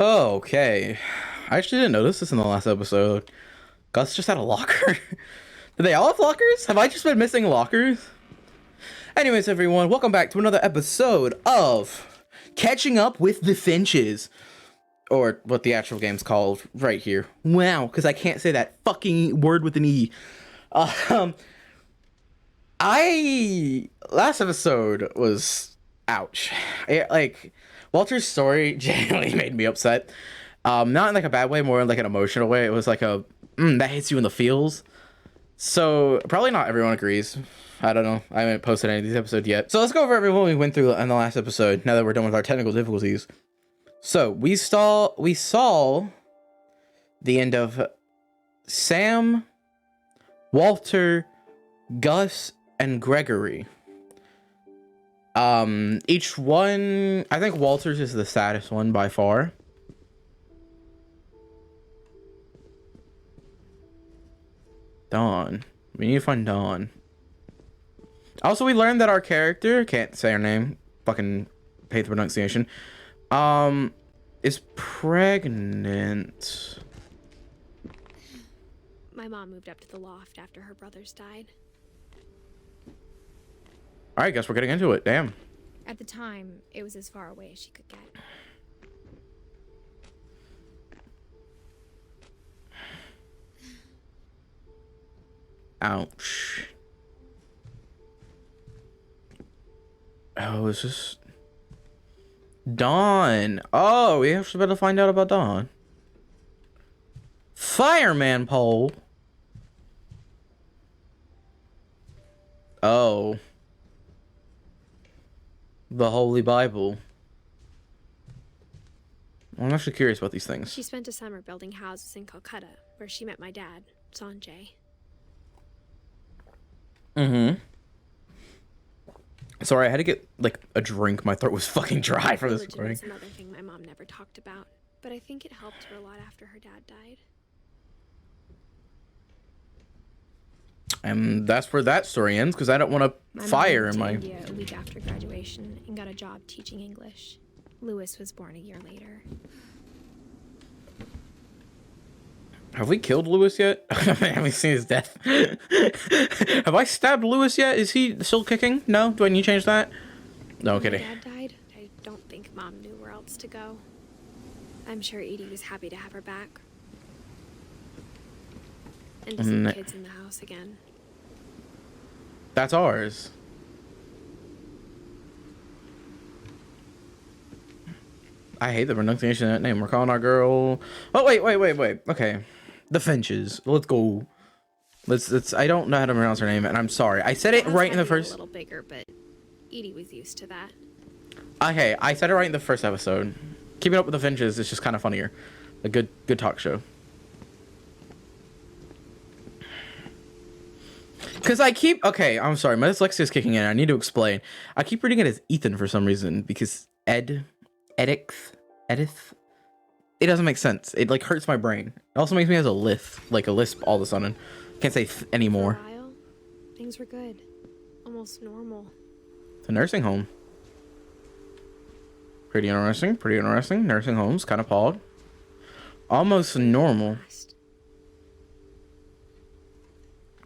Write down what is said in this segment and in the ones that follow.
Oh, okay. I actually didn't notice this in the last episode. Gus just had a locker. Do they all have lockers? Have I just been missing lockers? Anyways, everyone, welcome back to another episode of Catching Up with the Finches. Or what the actual game's called right here. Wow, because I can't say that fucking word with an E. Um, last episode was, ouch. Walter's story genuinely made me upset. Not in like a bad way, more in like an emotional way. It was like that hits you in the feels. So probably not everyone agrees. I don't know. I haven't posted any of these episodes yet. So let's go over everyone we went through in the last episode now that we're done with our technical difficulties. So we saw the end of Sam, Walter, Gus, and Gregory. Each one, I think Walter's is the saddest one by far. Dawn. We need to find Dawn. Also, we learned that our character, can't say her name, fucking hate the pronunciation, is pregnant. My mom moved up to the loft after her brothers died. Alright, guess we're getting into it. Damn. At the time, it was as far away as she could get. Ouch. Oh, is this Dawn? Oh, we have to better find out about Dawn. Fireman pole. Oh. The Holy Bible. I'm actually curious about these things. She spent a summer building houses in Calcutta, where she met my dad, Sanjay. Sorry, I had to get, like, a drink. My throat was fucking dry from this recording. Religion was another thing my mom never talked about, but I think it helped her a lot after her dad died. And that's where that story ends, because I don't want to fire in my... India a week after graduation and got a job teaching English. Lewis was born a year later. Have we killed Lewis yet? Have we seen his death? Have I stabbed Lewis yet? Is he still kicking? No? Do I need to change that? No, When kidding. my dad died, I don't think Mom knew where else to go. I'm sure Edie was happy to have her back. And to see the kids in the house again. That's ours. I hate the pronunciation of that name. We're calling our girl... Oh, wait. Okay. The Finches. Let's go. Let's... I don't know how to pronounce her name, and I'm sorry. I said it right in the first... A little bigger, but Edie was used to that. Okay, I said it right in the first episode. Keeping Up with the Finches is just kind of funnier. A good talk show. Because I keep... Okay, I'm sorry. My dyslexia is kicking in. I need to explain. I keep reading it as Ethan for some reason. Because Edith... It doesn't make sense. It, like, hurts my brain. It also makes me have a lisp. Like, a lisp all of a sudden. Can't say anymore. For a while, things were good. Almost normal. It's a nursing home. Pretty interesting. Nursing homes. Kind of pog. Almost normal.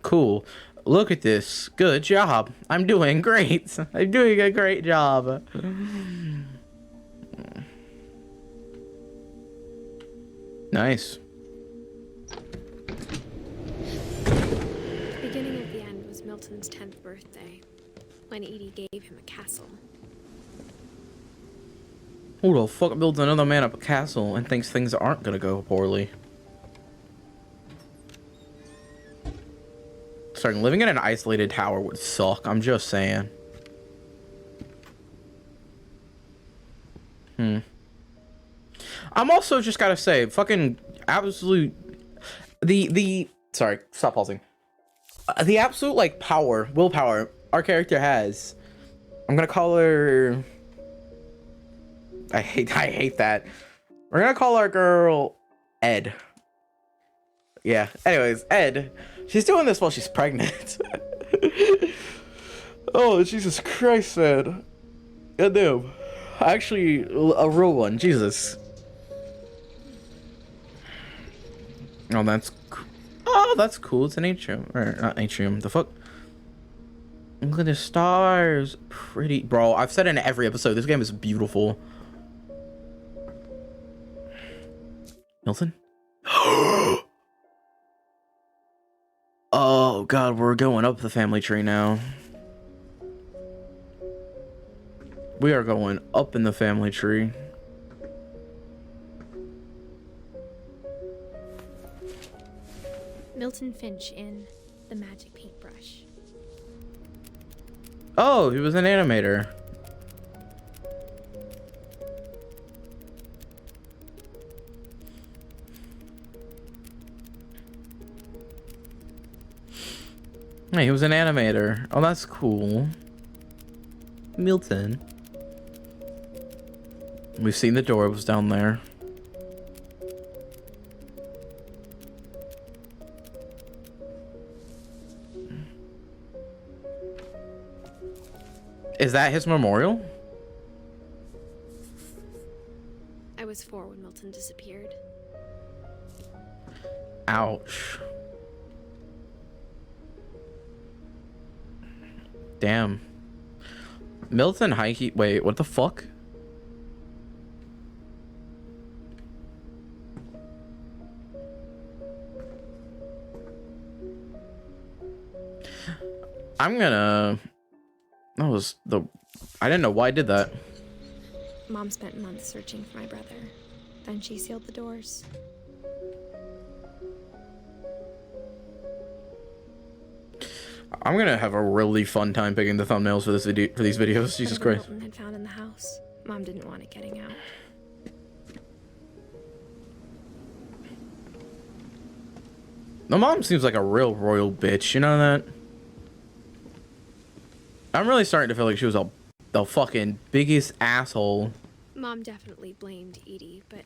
Cool. Look at this. Good job. I'm doing great. I'm doing a great job. Nice. The beginning of the end was Milton's 10th birthday, when Edie gave him a castle. Who the fuck builds another man up a castle and thinks things aren't gonna go poorly? Sorry, living in an isolated tower would suck. I'm just saying. I'm also just gotta say, fucking absolute... Sorry, stop pausing. The absolute, like, willpower our character has. I'm gonna call her... I hate that. We're gonna call our girl Ed. Yeah, anyways, Ed. She's doing this while she's pregnant. Oh, Jesus Christ, man. Goddamn. Actually, a real one. Jesus. Oh, oh, that's cool. It's an atrium. Or not atrium. The fuck? Look at the stars. Pretty. Bro, I've said in every episode, this game is beautiful. Milton? Oh, God. We're going up the family tree now. We are going up in the family tree. Milton Finch in The Magic Paintbrush. Oh, he was an animator. Hey, he was an animator. Oh, that's cool. Milton. We've seen the door. It was down there. Is that his memorial? I was 4 when Milton disappeared. Ouch. Damn. Milton Heike. Wait, what the fuck? I'm gonna. That was the. I didn't know why I did that. Mom spent months searching for my brother. Then she sealed the doors. I'm gonna have a really fun time picking the thumbnails for this video, for these videos. Jesus Christ. Milton had found in the house. Mom didn't want it getting out. My mom seems like a real royal bitch. You know that? I'm really starting to feel like she was the fucking biggest asshole. Mom definitely blamed Edie, but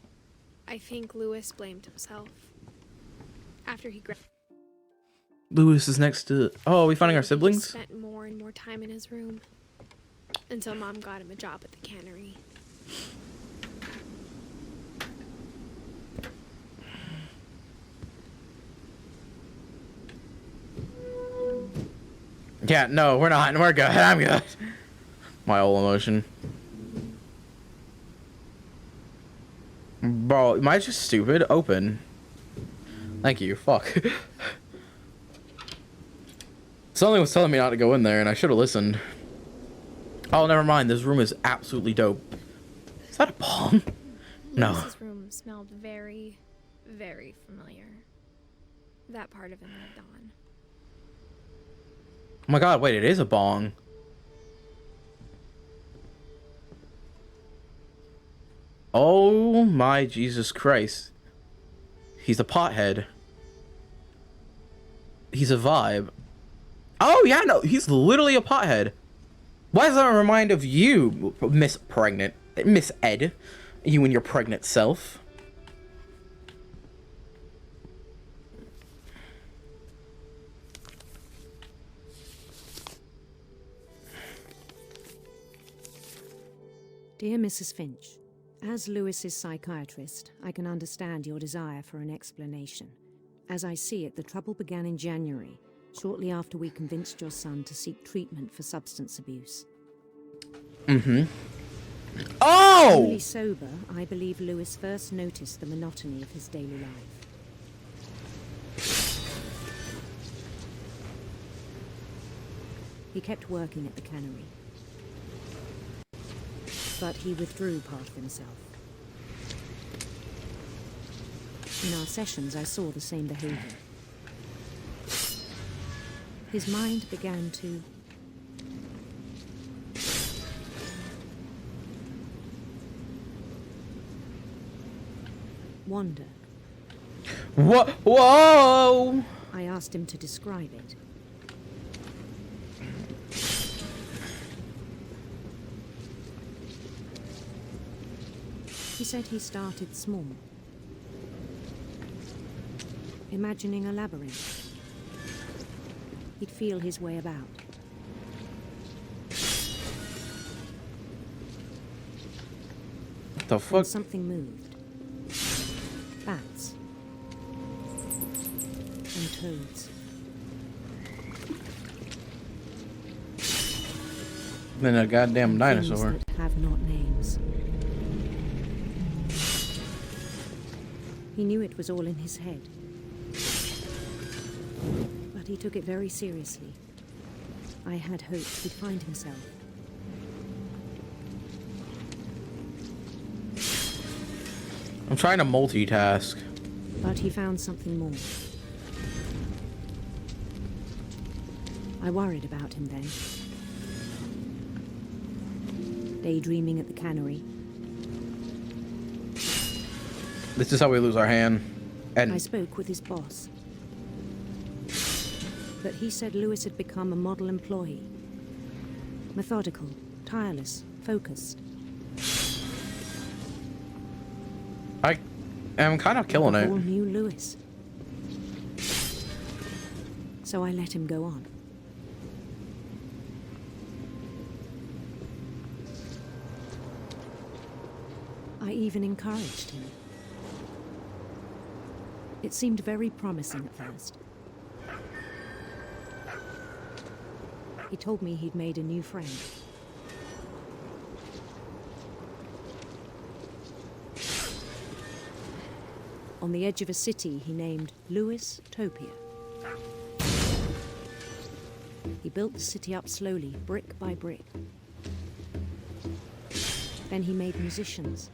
I think Louis blamed himself. After he Louis is next to. Oh, are we finding our siblings? He spent more and more time in his room until Mom got him a job at the cannery. Yeah, no, we're not. We're good. I'm good. My whole emotion. Bro, am I just stupid? Open. Thank you. Fuck. Something was telling me not to go in there, and I should have listened. Oh, never mind. This room is absolutely dope. Is that a bomb? No. Louis's room smelled very, very familiar. That part of him lived on. Oh my god, wait, it is a bong. Oh my Jesus Christ. He's a pothead. He's a vibe. Oh yeah, no, he's literally a pothead. Why does that remind of you, Miss Ed? You and your pregnant self. Dear Mrs. Finch, as Louis's psychiatrist, I can understand your desire for an explanation. As I see it, the trouble began in January, shortly after we convinced your son to seek treatment for substance abuse. Mm-hmm. Oh! Newly sober, I believe Louis first noticed the monotony of his daily life. He kept working at the cannery, but he withdrew part of himself. In our sessions, I saw the same behavior. His mind began to wander. What? Whoa! I asked him to describe it. He said he started small, imagining a labyrinth. He'd feel his way about. What the And fuck? something moved. Bats. codes. Then a goddamn And dinosaur. things that have not names. He knew it was all in his head. But he took it very seriously. I had hoped he'd find himself. I'm trying to multitask. But he found something more. I worried about him then. Daydreaming at the cannery. This is how we lose our hand. And I spoke with his boss. But he said Lewis had become a model employee. Methodical, tireless, focused. I am kind of killing All it. new Lewis. So I let him go on. I even encouraged him. It seemed very promising at first. He told me he'd made a new friend. On the edge of a city he named Lewis Topia. He built the city up slowly, brick by brick. Then he made musicians.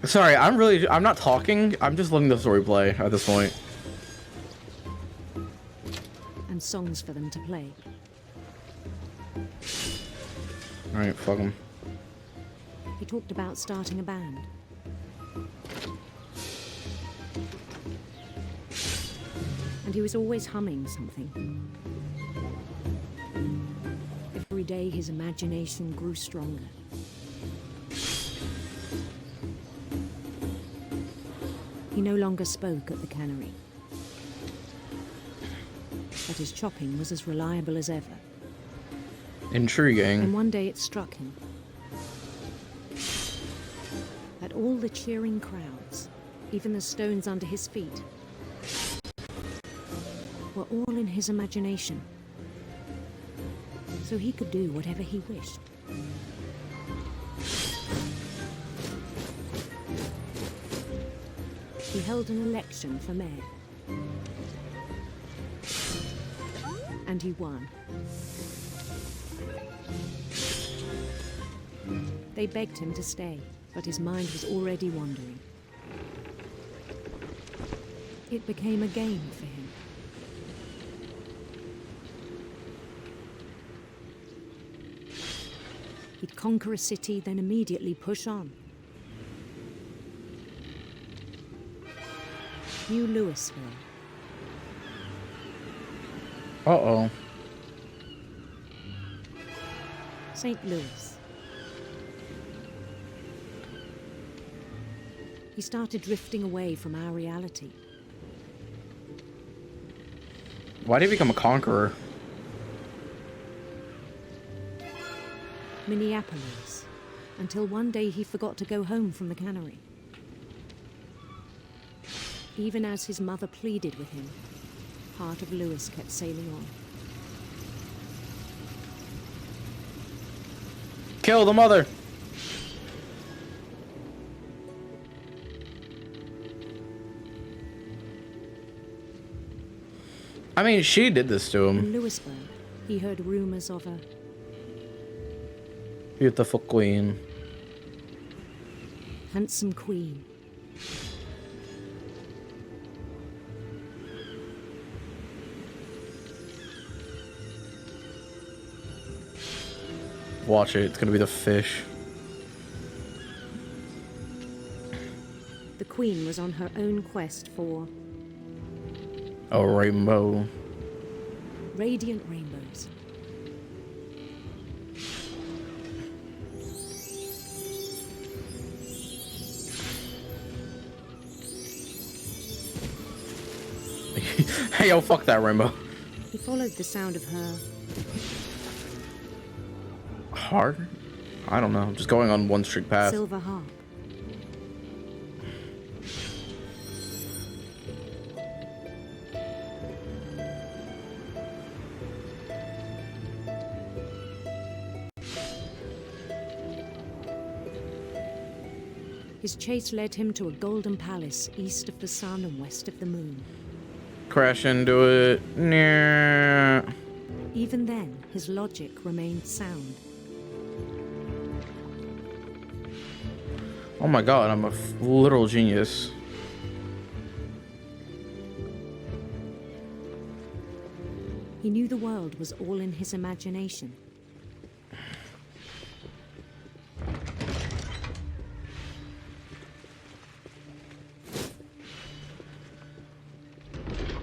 Sorry, I'm not talking. I'm just letting the story play at this point. And songs for them to play. Alright, fuck him. He talked about starting a band. And he was always humming something. Every day his imagination grew stronger. He no longer spoke at the cannery. But his chopping was as reliable as ever. Intriguing. And one day it struck him that all the cheering crowds, even the stones under his feet, were all in his imagination. So he could do whatever he wished. He held an election for mayor. And he won. They begged him to stay, but his mind was already wandering. It became a game for him. He'd conquer a city, then immediately push on. New Louisville. Uh-oh. St. Louis. He started drifting away from our reality. Why did he become a conqueror? Minneapolis, until one day he forgot to go home from the cannery. Even as his mother pleaded with him, part of Lewis kept sailing on. Kill the mother! I mean, she did this to him. In Louisville, he heard rumors of a Beautiful queen. handsome queen. Watch it, it's gonna be the fish. The queen was on her own quest for A rainbow. radiant rainbows. Hey, yo, fuck that rainbow. He followed the sound of her Hard? I don't know. Just going on one street path. silver harp. His chase led him to a golden palace east of the sun and west of the moon. Crash into it. Nah. Even then, his logic remained sound. Oh my god, I'm a literal genius. He knew the world was all in his imagination.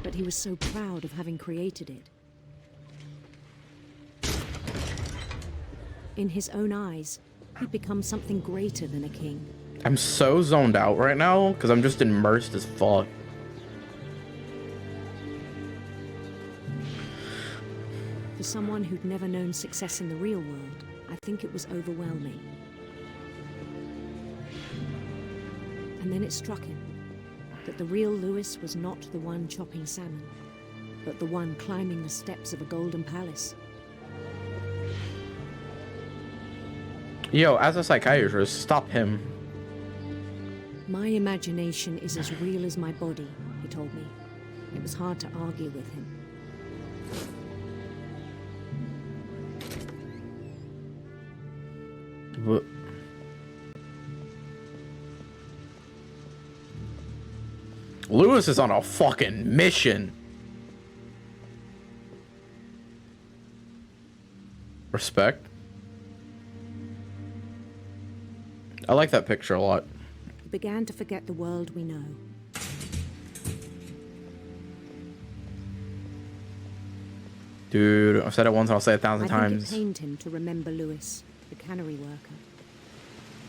But he was so proud of having created it. In his own eyes, he'd become something greater than a king. I'm so zoned out right now because I'm just immersed as fuck. For someone who'd never known success in the real world, I think it was overwhelming. And then it struck him that the real Lewis was not the one chopping salmon, but the one climbing the steps of a golden palace. Yo, as a psychiatrist, stop him. My imagination is as real as my body, he told me. It was hard to argue with him. But Lewis is on a fucking mission. Respect. I like that picture a lot. He began to forget the world we know. Dude, I've said it once and I'll say it 1,000 I times. think it pained him to remember Lewis, the cannery worker.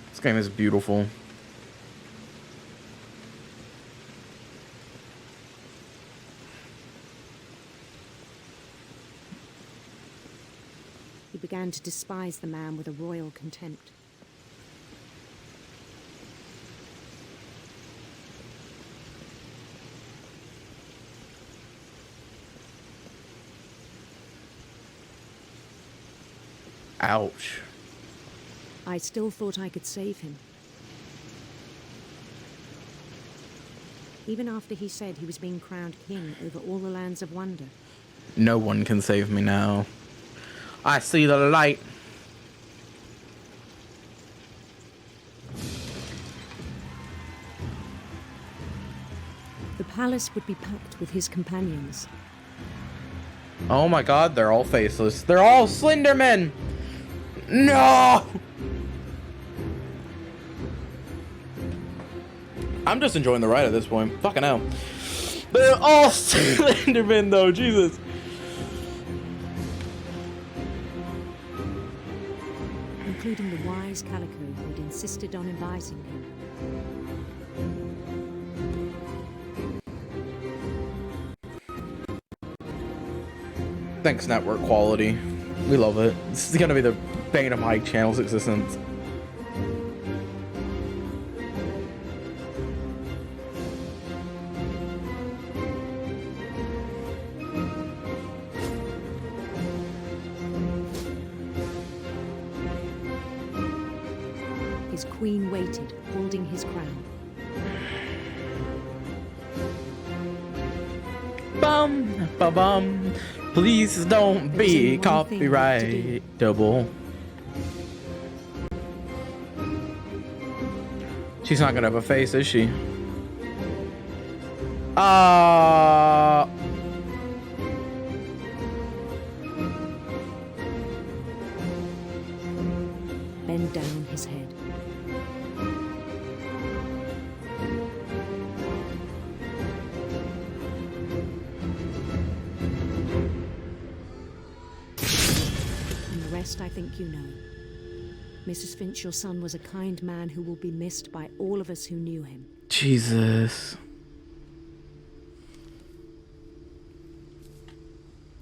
This game is beautiful. He began to despise the man with a royal contempt. Ouch. I still thought I could save him. Even after he said he was being crowned king over all the lands of wonder. No one can save me now. I see the light. The palace would be packed with his companions. Oh my god, they're all faceless. They're all Slendermen! No! I'm just enjoying the ride at this point. Fucking hell. They're all Slendermen though, Jesus. Including the wise Calico who'd insisted on advising him. Thanks, network quality. We love it. This is gonna be the bane of my channel's existence. His queen waited, holding his crown. Bum, ba bum. Please don't be There's only one thing copyrightable. She's not gonna have a face, is she? Bend down his head. And the rest I think you know. Mrs. Finch, your son was a kind man who will be missed by all of us who knew him. Jesus.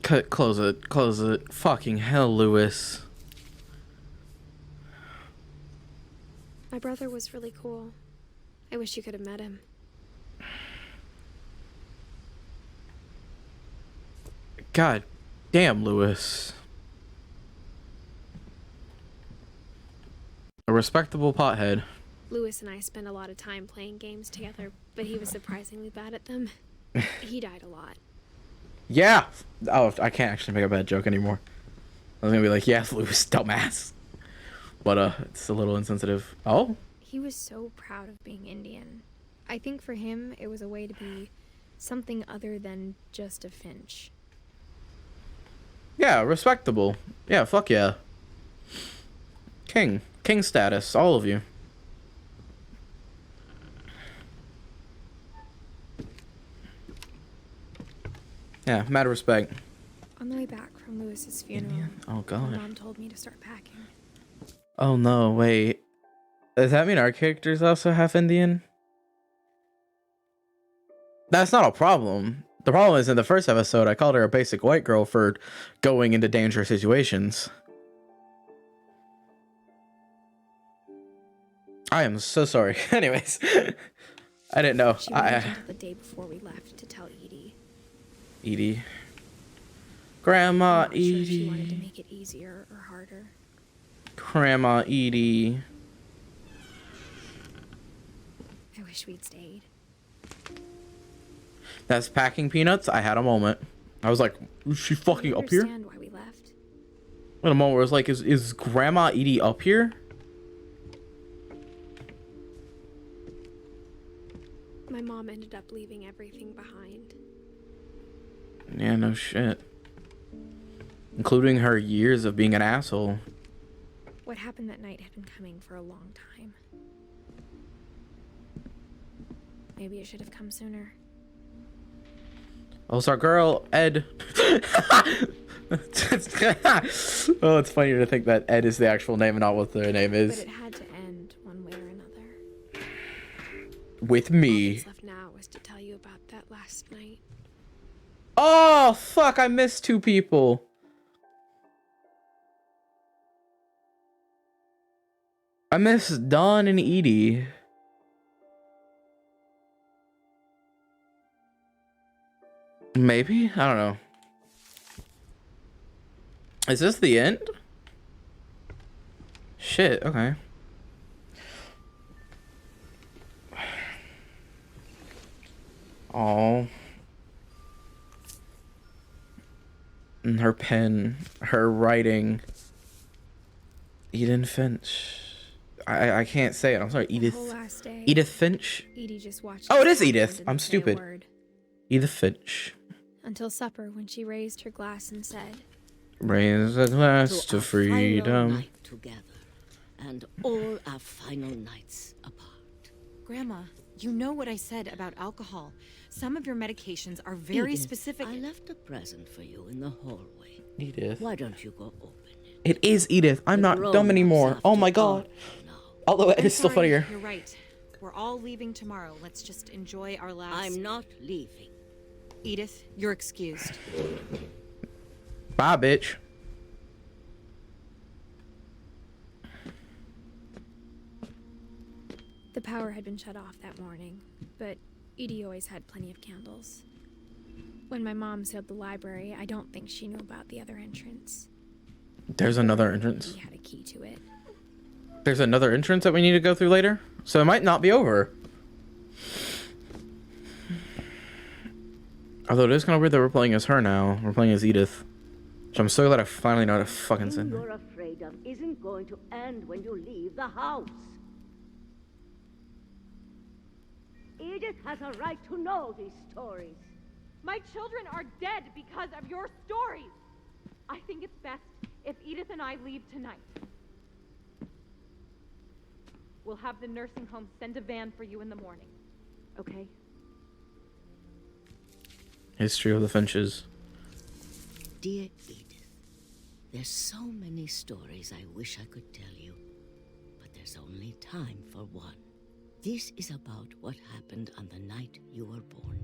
Close it. Close it. Fucking hell, Lewis. My brother was really cool. I wish you could have met him. God damn, Lewis. A respectable pothead. Lewis and I spent a lot of time playing games together, but he was surprisingly bad at them. He died a lot. Yeah. Oh, I can't actually make a bad joke anymore. I was gonna be like, yeah, Lewis, dumbass. But it's a little insensitive. Oh? He was so proud of being Indian. I think for him, it was a way to be something other than just a Finch. Yeah, respectable. Yeah, fuck yeah. King. King status, all of you. Yeah, mad respect. On the way back from Lewis's funeral, Oh, God. my mom told me to start packing. Oh, no, wait. Does that mean our character's also half Indian? That's not a problem. The problem is in the first episode, I called her a basic white girl for going into dangerous situations. I am so sorry. Anyways, I didn't know. She waited until the day before we left to tell Edie. Edie. Grandma I'm not sure if she wanted to Edie. make it easier or harder. Grandma Edie. I wish we'd stayed. That's packing peanuts. I had a moment. I was like, is she fucking I up here? understand why we left. In a moment where I was like, is Grandma Edie up here? My mom ended up leaving everything behind. Yeah, no shit. Including her years of being an asshole. What happened that night had been coming for a long time. Maybe it should have come sooner. Oh, it's our girl, Ed. Oh, it's funnier to think that Ed is the actual name and not what their name But is. it had to end one way or another. With All me. that's left now was to tell you about that last night. Oh, fuck, I missed two people. I missed Dawn and Edie. Maybe? I don't know. Is this the end? Shit, okay. Oh. And her pen, her writing. Edith Finch. I can't say it. I'm sorry. The whole last day, Edith Finch. Edie just watched. Oh, it us is Edith. and didn't I'm say a stupid. word. Edith Finch. Until supper, when she raised her glass and said, Raise a glass to our final freedom. night together, and all our final nights apart. Grandma, you know what I said about alcohol. Some of your medications are very Edith, specific. I left a present for you in the hallway. Edith. Why don't you go open it? It is Edith. I'm The not dumb grown-ups anymore. after Oh my all god. now. Although it I'm is still sorry, funnier. You're right. We're all leaving tomorrow. Let's just enjoy our last... I'm not leaving. Edith, you're excused. Bye, bitch. the power had been shut off that morning, but Edie always had plenty of candles. When my mom sealed the library, I don't think she knew about the other entrance. There's another entrance. Edie had a key to it. There's another entrance that we need to go through later. So it might not be over. Although it is kind of weird that we're playing as her now. We're playing as Edith. Which I'm so glad I finally know how to fucking What send you're her. afraid of isn't going to end when you leave the house. Edith has a right to know these stories. My children are dead because of your stories. I think it's best if Edith and I leave tonight. We'll have the nursing home send a van for you in the morning. Okay? History of the Finches. Dear Edith, there's so many stories I wish I could tell you, but there's only time for one. This is about what happened on the night you were born.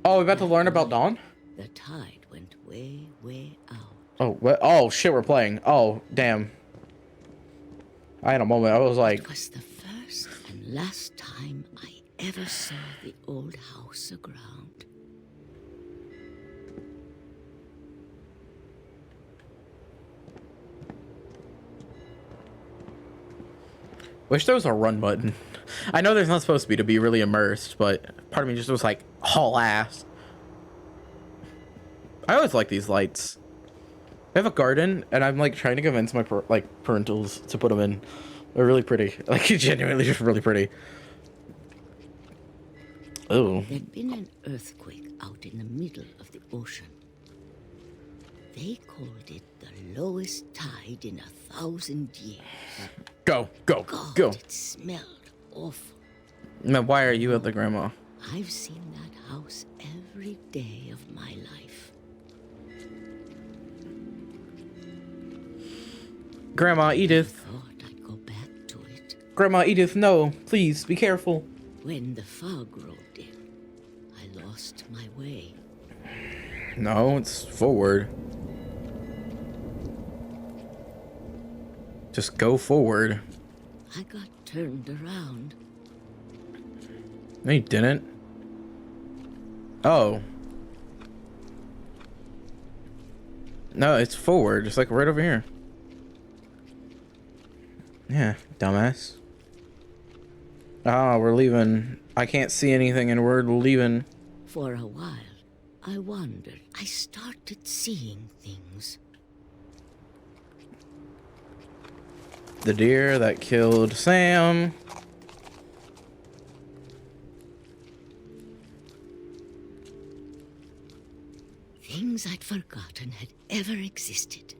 Oh, we about to learn about Dawn? The tide went way, way out. Oh, what? Oh, shit, we're playing. Oh, damn. I had a moment. I was like, It was the first and last time I ever saw the old house aground. Wish there was a run button. I know there's not supposed to be really immersed, but part of me just was like, haul ass. I always like these lights. I have a garden, and I'm like trying to convince my parentals to put them in. They're really pretty. Like, genuinely just really pretty. Oh. There'd been an earthquake out in the middle of the ocean. They called it the lowest tide in 1,000 years. Go, go, God, go. it smelled awful. Man, why are you at the grandma? I've seen that house every day of my life. Grandma Edith. Thought I'd go back to it. Grandma Edith, no. Please, be careful. When the fog rolled in, I lost my way. No, it's forward. Just go forward. I got turned around. No, you didn't. Oh. No, it's forward, just like right over here. Yeah, dumbass. Ah, we're leaving. I can't see anything and we're leaving. For a while, I wondered. I started seeing things. The deer that killed Sam. Things I'd forgotten had ever existed.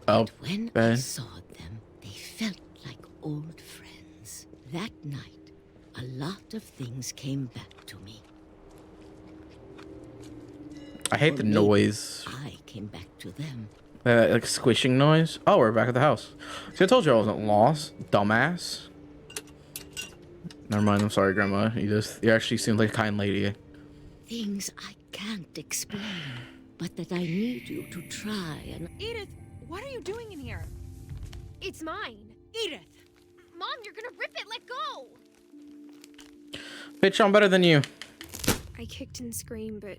Oh, When I Ben. saw them, they felt like old friends. That night, a lot of things came back to me. I hate Or the maybe noise. I came back to them. Like squishing noise. Oh, we're back at the house. See, I told you I wasn't lost, dumbass. Never mind. I'm sorry, Grandma. You actually seem like a kind lady. Things I can't explain, but that I need you to try and... Edith, what are you doing in here? It's mine. Edith! Mom, you're gonna rip it. Let go. Bitch, I'm better than you. I kicked and screamed, but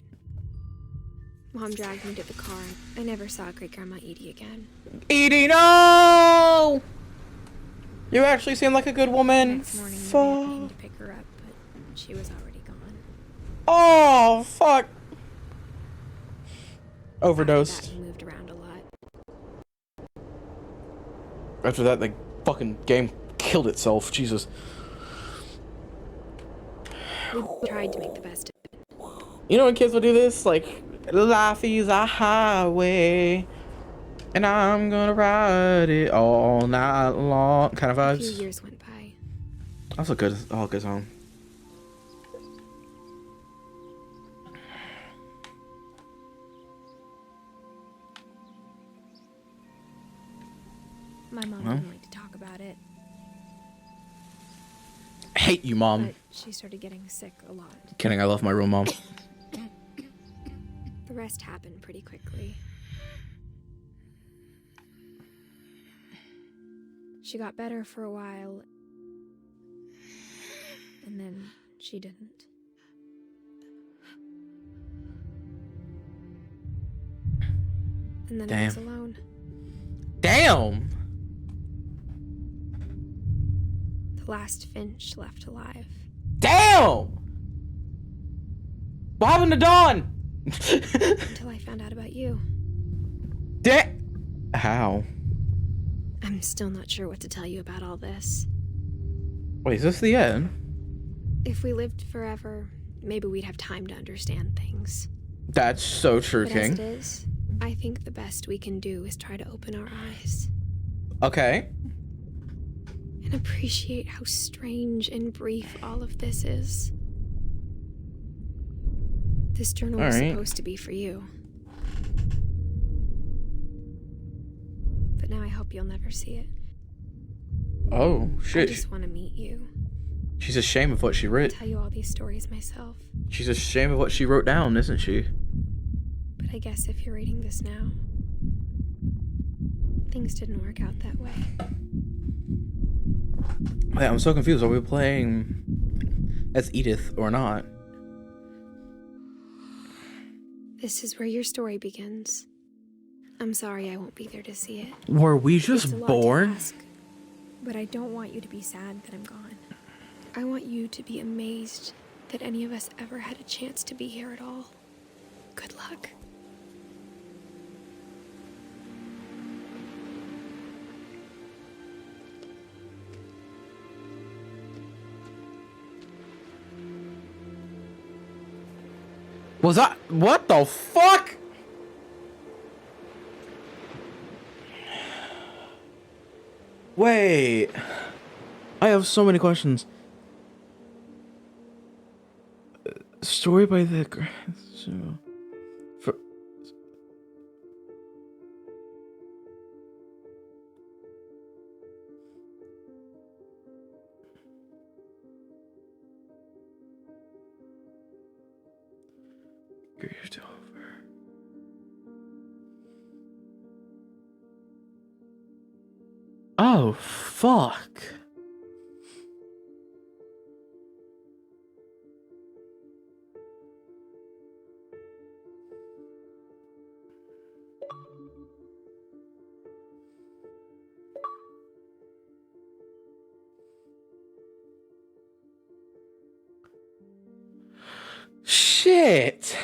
Mom dragged me to the car. I never saw Great Grandma Edie again. Edie, no! You actually seem like a good woman. Next morning, we went in to pick her up, but she was already gone. Oh, fuck. After Overdosed. that, he moved around a lot. After that, the fucking game killed itself. Jesus. We tried to make the best of it. You know when kids will do this? Like, life is a highway, and I'm gonna ride it all night long. Kind of A few vibes. years went by. That's a good song. My mom Well. didn't like to talk about it, Hate you, Mom. but she started getting sick a lot. Kidding, I love my real mom. The rest happened pretty quickly. She got better for a while, and then she didn't. And then I was Damn. alone. Damn! The last Finch left alive. Damn! What happened to Dawn? Until I found out about you. How? I'm still not sure what to tell you about all this. Wait, is this the end? If we lived forever, maybe we'd have time to understand things. That's so true, But as it King. is, I think the best we can do is try to open our eyes Okay. and appreciate how strange and brief all of this is. This journal was Alright. supposed to be for you. But now I hope you'll never see it. Oh, I shit. just want to meet you. She's ashamed of what she wrote. Tell you all these stories myself. She's ashamed of what she wrote down, isn't she? But I guess if you're reading this now, things didn't work out that way. Wait, I'm so confused. Are we playing as Edith or not? This is where your story begins. I'm sorry I won't be there to see it. Were we It's just a lot born? to ask, but I don't want you to be sad that I'm gone. I want you to be amazed that any of us ever had a chance to be here at all. Good luck. Was that what the fuck? Wait. I have so many questions. Story by the for grieved over. Oh fuck. Shit.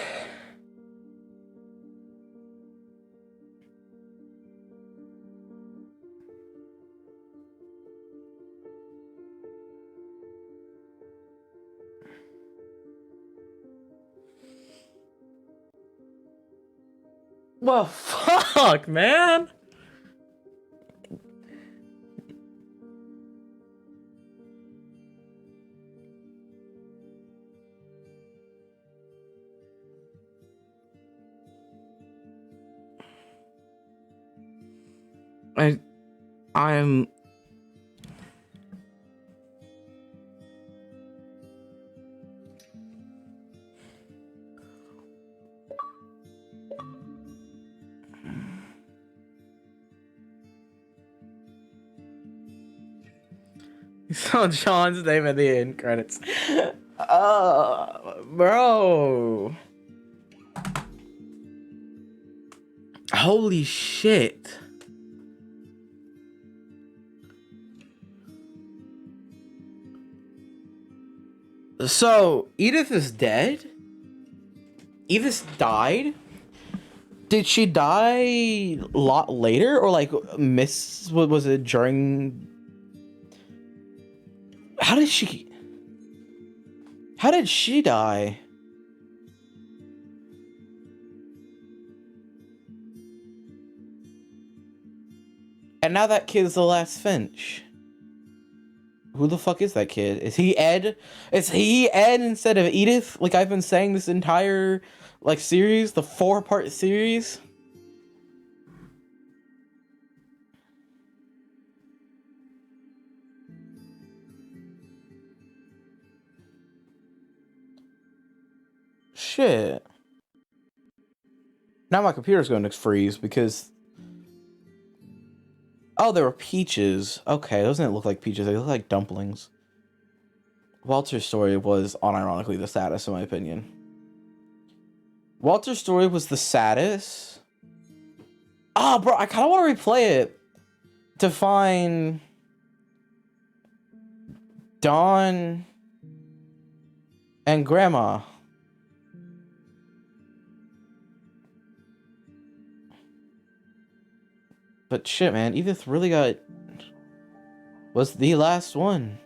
Well, fuck, man. I'm saw John's name at the end credits. Bro. Holy shit. So, Edith is dead? Edith died? Did she die a lot later? Or, like, was it during... How did she die? And now that kid's the last Finch. Who the fuck is that kid? Is he Ed? Is he Ed instead of Edith? Like I've been saying this entire, like, series? The 4-part series? Shit. Now my computer's going to freeze because... Oh, there were peaches. Okay, those didn't look like peaches. They look like dumplings. Walter's story was unironically the saddest, in my opinion. Walter's story was the saddest? Oh, bro, I kind of want to replay it to find Dawn and Grandma. But shit, man, Edith really was the last one.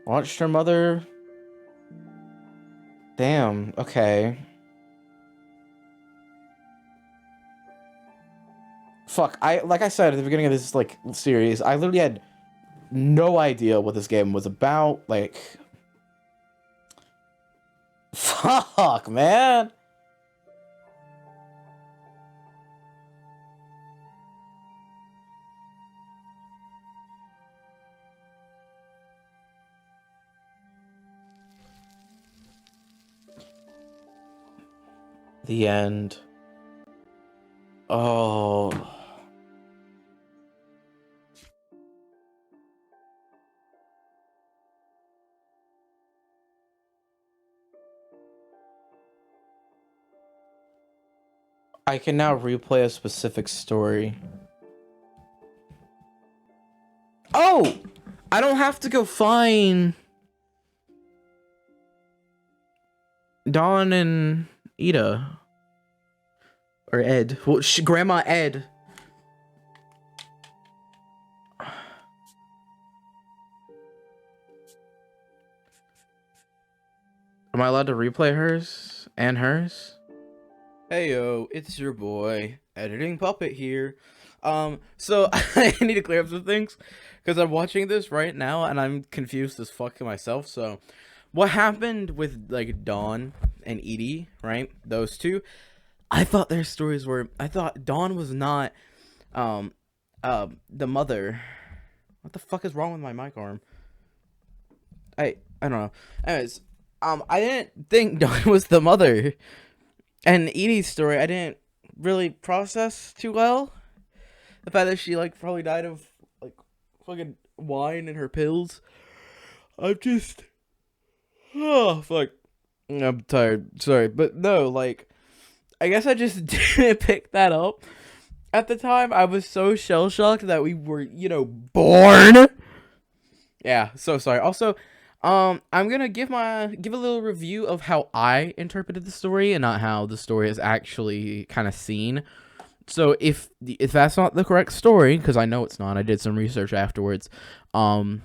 Watched her mother. Damn, okay. Fuck, like I said at the beginning of this, like, series, I literally had no idea what this game was about, like... Fuck, man! The end. Oh. I can now replay a specific story. Oh! I don't have to go find Dawn and Ida. Or Ed. Well, Grandma Ed. Am I allowed to replay hers and hers? Hey yo, it's your boy, Editing Puppet here. So I need to clear up some things because I'm watching this right now and I'm confused as fuck myself. So what happened with like Dawn and Edie, right? Those two. I thought their stories were, I thought Dawn was not the mother. What the fuck is wrong with my mic arm? I don't know. Anyways, I didn't think Dawn was the mother. And Edie's story, I didn't really process too well. The fact that she, like, probably died of, like, fucking wine and her pills. I'm just... Oh, fuck. I'm tired. Sorry. But no, like, I guess I just didn't pick that up. At the time, I was so shell-shocked that we were, you know, born. Yeah, so sorry. Also... I'm gonna give a little review of how I interpreted the story and not how the story is actually kind of seen. So if that's not the correct story, because I know it's not, I did some research afterwards. As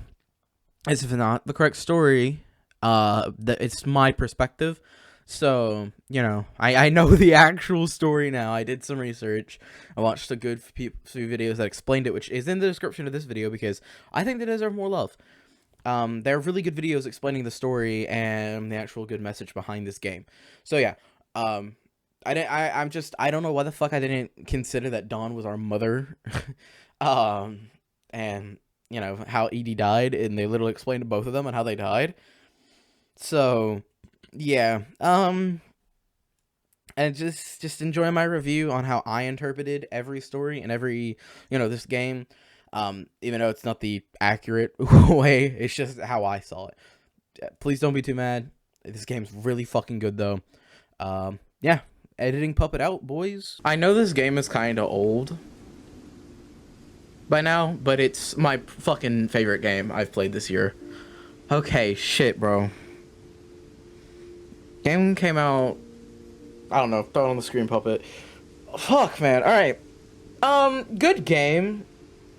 if it's not the correct story, that it's my perspective. So you know, I know the actual story now. I did some research. I watched a good few videos that explained it, which is in the description of this video because I think they deserve more love. They're really good videos explaining the story and the actual good message behind this game. So yeah, I don't know why the fuck I didn't consider that Dawn was our mother. And you know how Edie died, and they literally explained to both of them and how they died. So yeah, and just enjoy my review on how I interpreted every story and every, you know, this game. Even though it's not the accurate way, it's just how I saw it. Please don't be too mad. This game's really fucking good though. Yeah, Editing Puppet out, boys. I know this game is kind of old by now, but it's my fucking favorite game I've played this year. Okay, shit, bro. Game came out, I don't know, throw it on the screen, Puppet. Fuck, man. All right. Good game.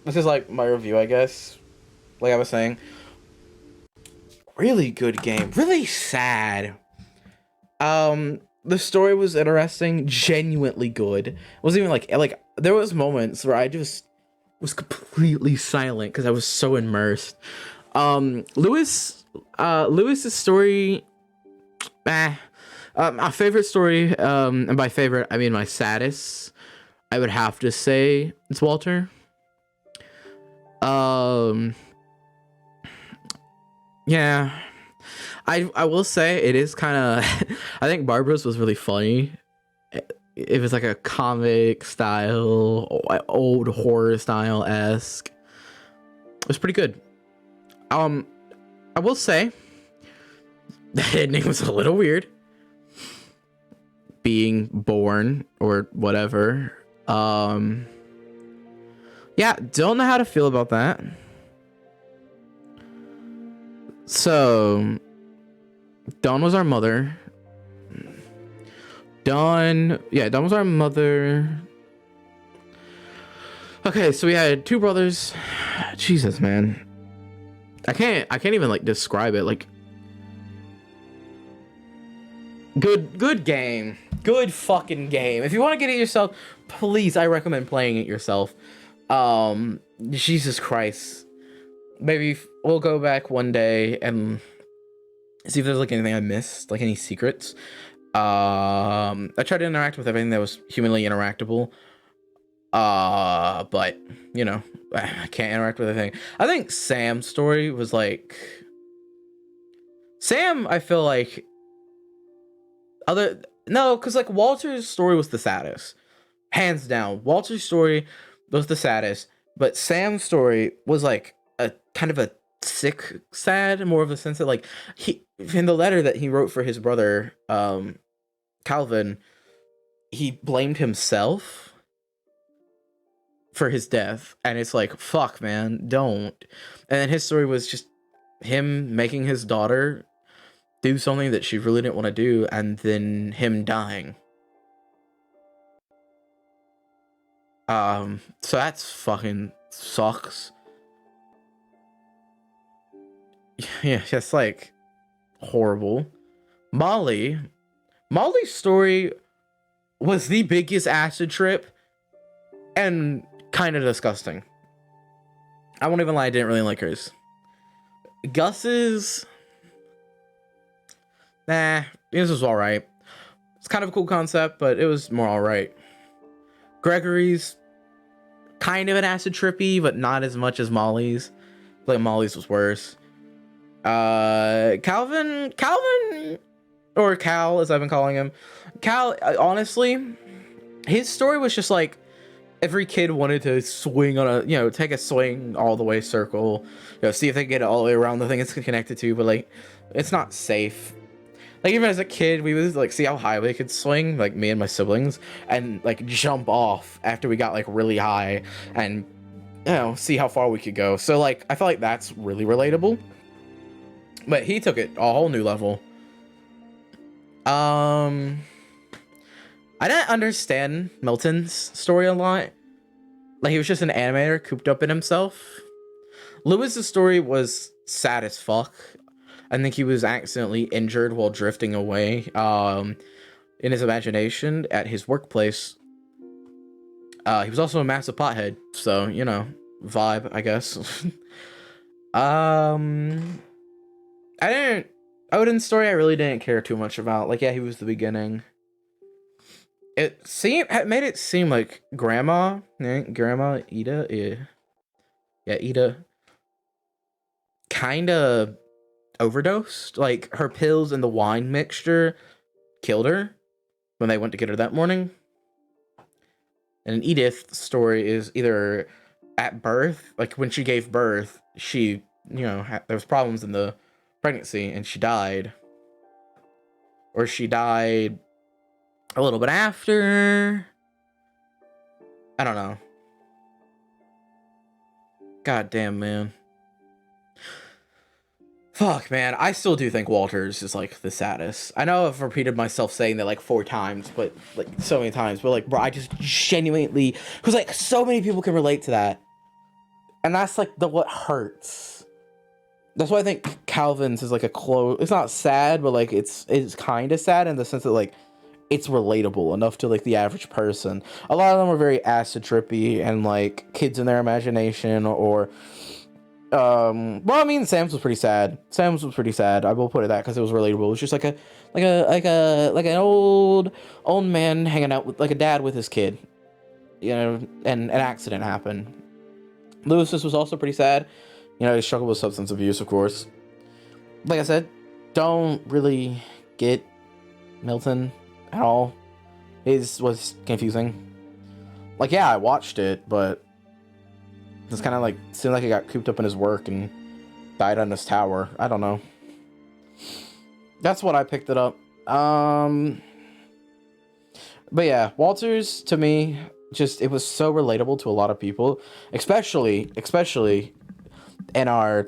This is like my review, I guess. Like I was saying. Really good game. Really sad. The story was interesting, genuinely good. It wasn't even like there was moments where I just was completely silent because I was so immersed. Lewis's story, my favorite story, and by favorite I mean my saddest, I would have to say it's Walter. Yeah, I will say it is kind of I think Barbara's was really funny. It was like a comic style, old horror style-esque. It was pretty good. I will say the ending was a little weird, being born or whatever. Yeah, don't know how to feel about that. So, Dawn was our mother. Dawn was our mother. Okay, so we had two brothers. Jesus, man. I can't even like describe it. Like, good game. Good fucking game. If you want to get it yourself, please, I recommend playing it yourself. Jesus Christ. Maybe we'll go back one day and see if there's like anything I missed, like any secrets. I tried to interact with everything that was humanly interactable. But you know, I can't interact with anything. I think Sam's story was like Sam, I feel like because like Walter's story was the saddest. Hands down. Walter's story was the saddest, but Sam's story was like a kind of a sick sad, more of the sense that like he in the letter that he wrote for his brother Calvin, he blamed himself for his death, and it's like, fuck, man, don't. And then his story was just him making his daughter do something that she really didn't want to do, and then him dying. So that's fucking sucks. Yeah, it's like horrible. Molly's story was the biggest acid trip and kind of disgusting. I won't even lie, I didn't really like hers. Gus's, this was alright. It's kind of a cool concept, but it was more alright. Gregory's kind of an acid trippy, but not as much as Molly's. Like Molly's was worse. Calvin, or Cal, as I've been calling him. Cal, honestly, his story was just like, every kid wanted to swing on a, take a swing all the way circle, see if they can get it all the way around the thing it's connected to, but like, it's not safe. Like, even as a kid, we would like see how high we could swing, like me and my siblings, and like jump off after we got like really high, and see how far we could go. So like, I feel like that's really relatable. But he took it a whole new level. I didn't understand Milton's story a lot. Like, he was just an animator cooped up in himself. Lewis's story was sad as fuck. I think he was accidentally injured while drifting away in his imagination at his workplace. He was also a massive pothead, so, vibe, I guess. Odin's story I really didn't care too much about. Like, yeah, he was the beginning. It made it seem like Grandma Ida, Ida, kind of overdosed. Like, her pills and the wine mixture killed her when they went to get her that morning. And Edith's story is either at birth, like when she gave birth, she, there was problems in the pregnancy and she died, or she died a little bit after. I don't know. God damn, man. Fuck, man. I still do think Walters is like the saddest. I know I've repeated myself saying that like 4 times, but like so many times, but like, bro, I just genuinely, because like so many people can relate to that, and that's like what hurts. That's why I think Calvin's is like a close. It's not sad, but like it's kind of sad in the sense that like it's relatable enough to like the average person. A lot of them are very acid trippy and like kids in their imagination, or well, I mean, Sam's was pretty sad. I will put it that because it was relatable. It was just like an old man hanging out with like a dad with his kid, and an accident happened. Lewis's was also pretty sad. He struggled with substance abuse, of course. Like I said, don't really get Milton at all. His was confusing. Like, yeah, I watched it, but it's kind of like, seemed like he got cooped up in his work and died on his tower. I don't know. That's what I picked it up. But yeah, Walters, to me, it was so relatable to a lot of people, especially in our,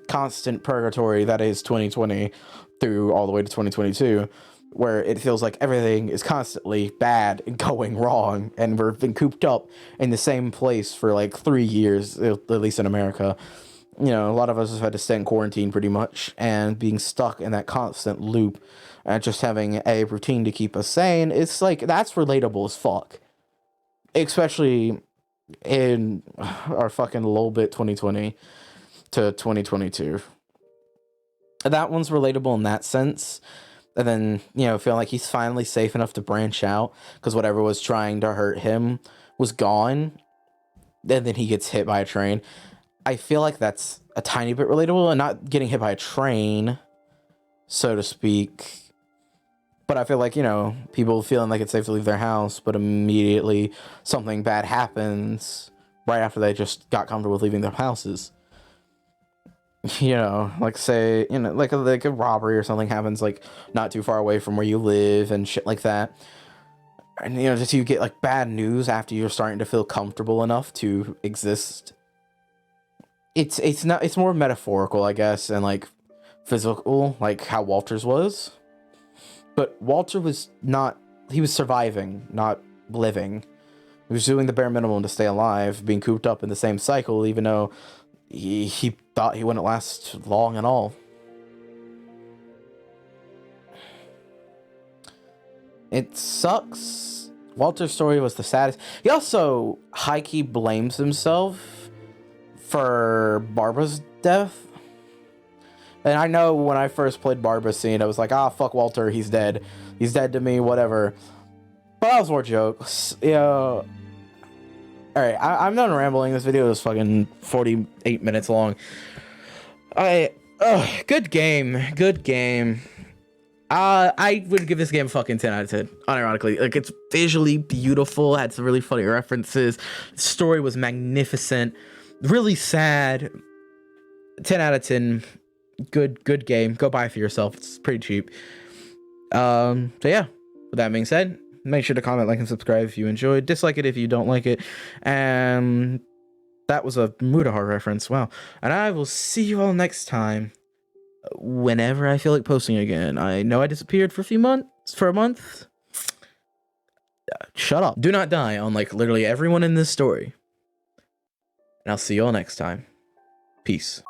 constant purgatory that is 2020 through all the way to 2022, where it feels like everything is constantly bad and going wrong, and we've been cooped up in the same place for like 3 years, at least in America. A lot of us have had to stay in quarantine pretty much, and being stuck in that constant loop and just having a routine to keep us sane, it's like, that's relatable as fuck. Especially in our fucking little bit 2020 to 2022. That one's relatable in that sense. And then, feeling like he's finally safe enough to branch out because whatever was trying to hurt him was gone. And then he gets hit by a train. I feel like that's a tiny bit relatable, and not getting hit by a train, so to speak. But I feel like, people feeling like it's safe to leave their house, but immediately something bad happens right after they just got comfortable with leaving their houses. Like say, like a robbery or something happens like not too far away from where you live and shit like that. And just you get like bad news after you're starting to feel comfortable enough to exist. It's more metaphorical, I guess, and like physical, like how Walter's was. But Walter was not, he was surviving, not living. He was doing the bare minimum to stay alive, being cooped up in the same cycle, even though he thought he wouldn't last long at all. It sucks. Walter's story was the saddest. He also high-key blames himself for Barbara's death. And I know when I first played Barbara's scene, I was like, ah, fuck Walter, he's dead. He's dead to me, whatever. But that was more jokes. Alright, I'm done rambling. This video is fucking 48 minutes long. Good game. Good game. I would give this game a fucking 10 out of 10, unironically. Like, it's visually beautiful, had some really funny references. The story was magnificent. Really sad. 10 out of 10. Good game. Go buy it for yourself. It's pretty cheap. So yeah, with that being said, make sure to comment, like, and subscribe if you enjoyed. Dislike it if you don't like it. And that was a Mudahar reference. Wow. And I will see you all next time. Whenever I feel like posting again. I know I disappeared for a month. Shut up. Do not die on like literally everyone in this story. And I'll see you all next time. Peace.